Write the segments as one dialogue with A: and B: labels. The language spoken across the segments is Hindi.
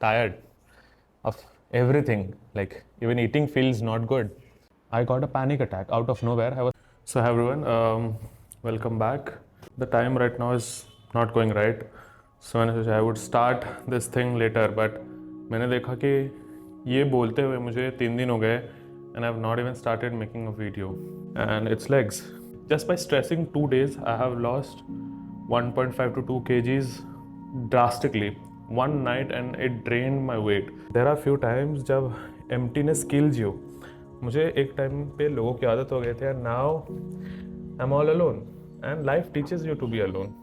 A: tired of everything. Like even eating feels not good. I got a panic attack out of nowhere. So hi everyone, welcome back. The time right now is not going right. So मैंने सोचा I would start this thing later, but मैंने देखा कि ये बोलते हुए मुझे 3 दिन हो गए and I have not even started making a video. And it's legs. Just by stressing 2 days, I have lost 1.5 to 2 kgs drastically one night and it drained my weight. There are few times जब emptiness kills you. मुझे एक टाइम पे लोगों की आदत हो गए थे and now I'm all alone and life teaches you to be alone.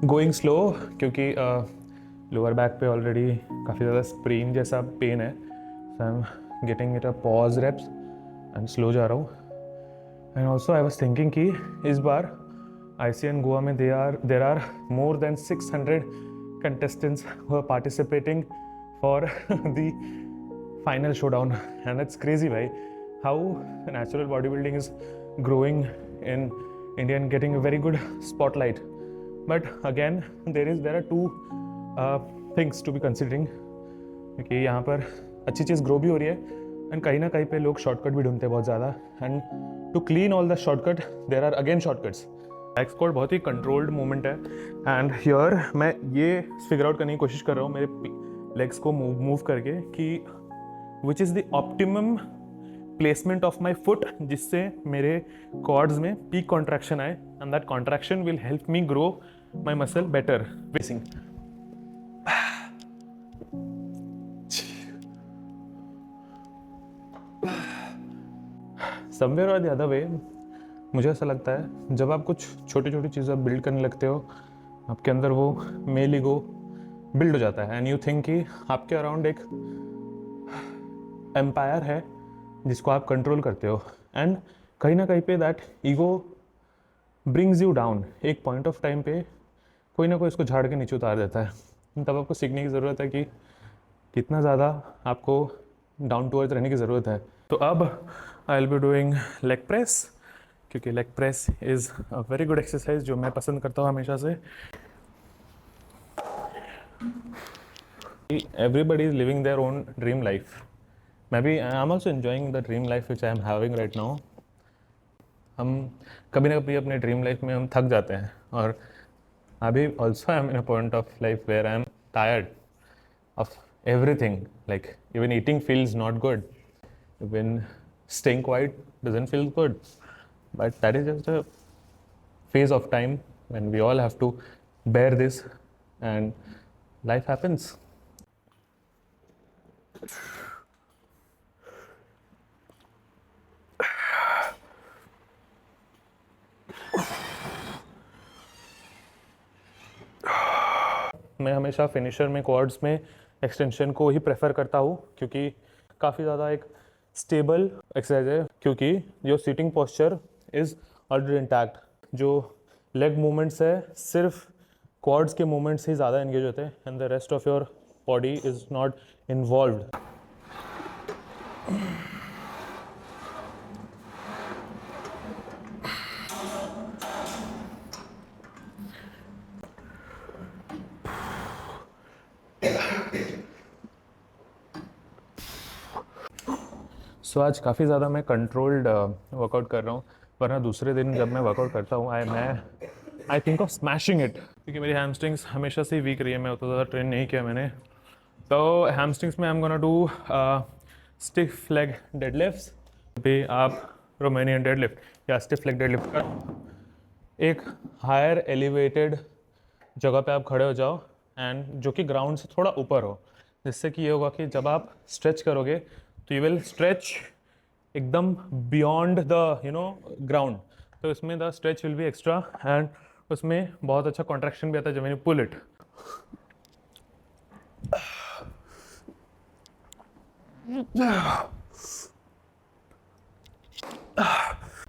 A: Going slow क्योंकि लोअर बैक पे ऑलरेडी काफ़ी ज़्यादा स्प्रेन जैसा पेन है. So I am getting it a pause reps and slow जा रहा हूँ. And also I was thinking कि इस बार ICN गोवा में there are more than 600 contestants who are participating for the final showdown. And it's crazy, right? How natural bodybuilding is growing in India and getting a very good spotlight. But again, there are two things to be considering. क्योंकि यहाँ पर अच्छी चीज़ ग्रो भी हो रही है एंड कहीं ना कहीं पे लोग शॉर्टकट भी ढूंढते हैं बहुत ज़्यादा. And to clean all the shortcut there are again shortcuts. Back squat बहुत ही कंट्रोल्ड मूवमेंट है एंड हियर मैं ये फिगर आउट करने की कोशिश कर रहा हूँ मेरे लेग्स को मूव करके कि which is the optimum placement of my foot जिससे मेरे कॉर्ड्स में पीक कॉन्ट्रैक्शन आए and that contraction will help me grow my muscle better. Basin somewhere और द अदर वे मुझे ऐसा लगता है जब आप कुछ छोटी छोटी चीज़ें बिल्ड करने लगते हो आपके अंदर वो मेल ईगो बिल्ड हो जाता है एंड यू थिंक कि आपके अराउंड एक एम्पायर है जिसको आप कंट्रोल करते हो एंड कहीं ना कहीं पे that ego brings you down. एक पॉइंट ऑफ टाइम पे कोई ना कोई इसको झाड़ के नीचे उतार देता है. तब आपको सीखने की ज़रूरत है कि कितना ज़्यादा आपको डाउन टू अर्थ रहने की ज़रूरत है. तो अब I will be doing leg press क्योंकि leg press is a very good exercise जो मैं पसंद करता हूँ हमेशा से. Everybody is living their own dream life. मैं भी I am also enjoying the dream life which I am having right now. हम कभी ना कभी अपने ड्रीम लाइफ में हम थक जाते हैं और अभी also I am in a point of life where I am tired of everything. Like even eating feels not good, even staying quiet doesn't feel good, but that is just a phase of time when we all have to bear this and life happens. मैं हमेशा फिनिशर में क्वाड्स में एक्सटेंशन को ही प्रेफर करता हूँ क्योंकि काफ़ी ज़्यादा एक स्टेबल एक्सरसाइज है क्योंकि जो sitting posture is already intact. जो लेग मूवमेंट्स है सिर्फ क्वाड्स के मूवमेंट्स ही ज़्यादा एंगेज होते हैं and the rest of your body is not involved. So आज काफ़ी ज़्यादा मैं कंट्रोल्ड वर्कआउट कर रहा हूँ वरना दूसरे दिन जब मैं वर्कआउट करता हूँ I think of smashing it क्योंकि मेरी हैमस्ट्रिंग्स हमेशा से वीक रही है. मैं उतना ज़्यादा ट्रेन नहीं किया मैंने. तो हैमस्ट्रिंग्स में I am gonna do stiff leg deadlifts. भी आप रोमानियन डेडलिफ्ट या स्टिफ लेग डेडलिफ्ट का एक हायर एलिवेटेड जगह पे आप खड़े हो जाओ एंड जो कि ग्राउंड से थोड़ा ऊपर हो जिससे कि ये होगा कि जब आप स्ट्रेच करोगे तो यू विल स्ट्रेच एकदम बियॉन्ड द ग्राउंड. तो इसमें the stretch will be extra and उसमें बहुत अच्छा कॉन्ट्रैक्शन भी आता है जब मैंने pull it.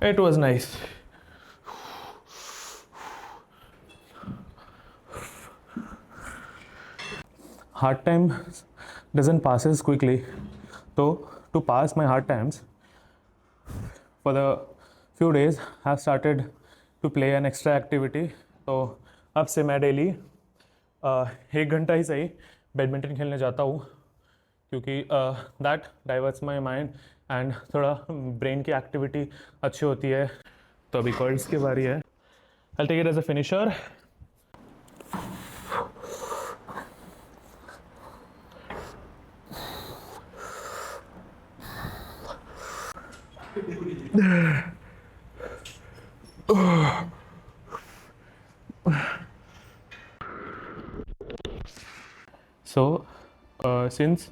A: It was nice. hard time doesn't passes quickly. So to pass my hard times, for the few days I have started to play an extra activity. तो अब से मैं डेली 1 घंटा ही सही बैडमिंटन खेलने जाता हूँ, क्योंकि that diverts my mind and थोड़ा ब्रेन की एक्टिविटी अच्छी होती है. तो अभी कर्ल्स की बारी है. I'll take it as a finisher. So, since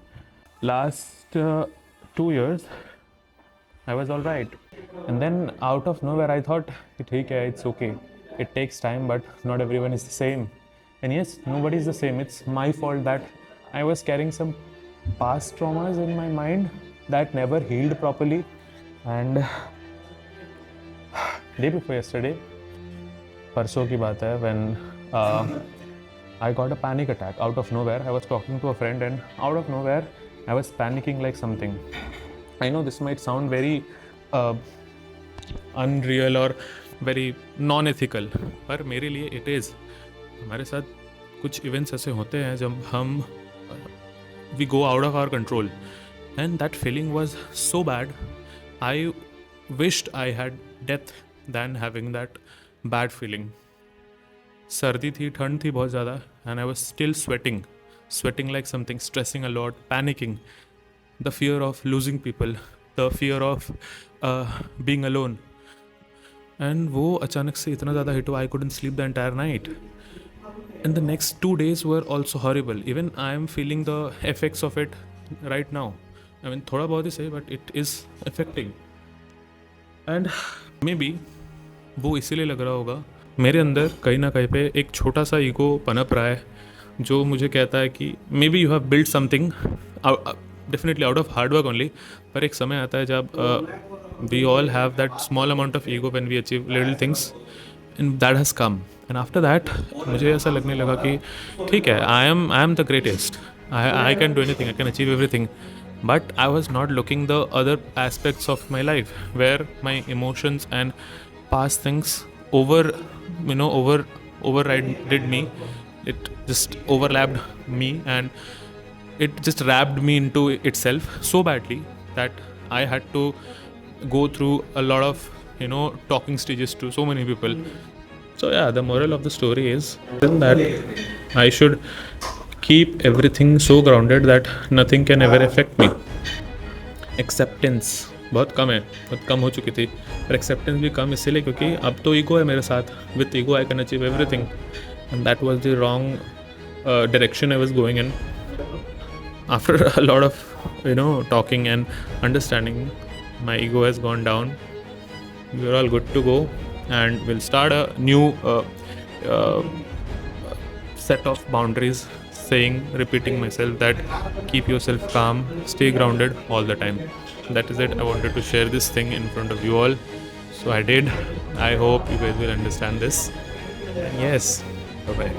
A: last 2 years, I was all right. And then out of nowhere, I thought, it's okay. It takes time, but not everyone is the same. And yes, nobody is the same. It's my fault that I was carrying some past traumas in my mind that never healed properly. And day before yesterday, परसों की बात है, when I got a panic attack out of nowhere. I was talking to a friend and out of nowhere, I was panicking like something. I know this might sound very unreal or very non-ethical, पर मेरे लिए it is. हमारे साथ कुछ events ऐसे होते हैं जब हम we go out of our control, and that feeling was so bad. I wished I had death than having that bad feeling. सर्दी थी, ठंड थी बहुत ज़्यादा, and I was still sweating like something, stressing a lot, panicking, the fear of losing people, the fear of being alone. And वो अचानक से इतना ज़्यादा हिट हुआ, I couldn't sleep the entire night. And the next 2 days were also horrible. Even I am feeling the effects of it right now. I mean, थोड़ा बहुत ही सही, but it is affecting. And maybe वो इसीलिए लग रहा होगा, मेरे अंदर कहीं ना कहीं पे एक छोटा सा ईगो पनप रहा है जो मुझे कहता है कि maybe you have build something definitely out of hard work only. पर एक समय आता है जब we all have that small amount of ego when we achieve little things, and that has come. And after that मुझे ऐसा लगने लगा कि ठीक है, I am the greatest, I can do anything, I can achieve everything. But I was not looking the other aspects of my life where my emotions and past things overrided me. It just overlapped me and it just wrapped me into itself so badly that I had to go through a lot of talking stages to so many people. So yeah, the moral of the story is that I should keep everything so grounded that nothing can ever affect me. Acceptance बहुत कम है, बहुत कम हो चुकी थी, पर एक्सेप्टेंस भी कम इसलिए क्योंकि अब तो ईगो है मेरे साथ. With ego I can achieve everything, and that was the wrong direction I was going in. After a lot of talking and understanding, my ego has gone down. We are all good to go and will start a new set of boundaries, repeating myself that keep yourself calm, stay grounded all the time. That is it. I wanted to share this thing in front of you all, so I did. I hope you guys will understand this. Yes, bye bye.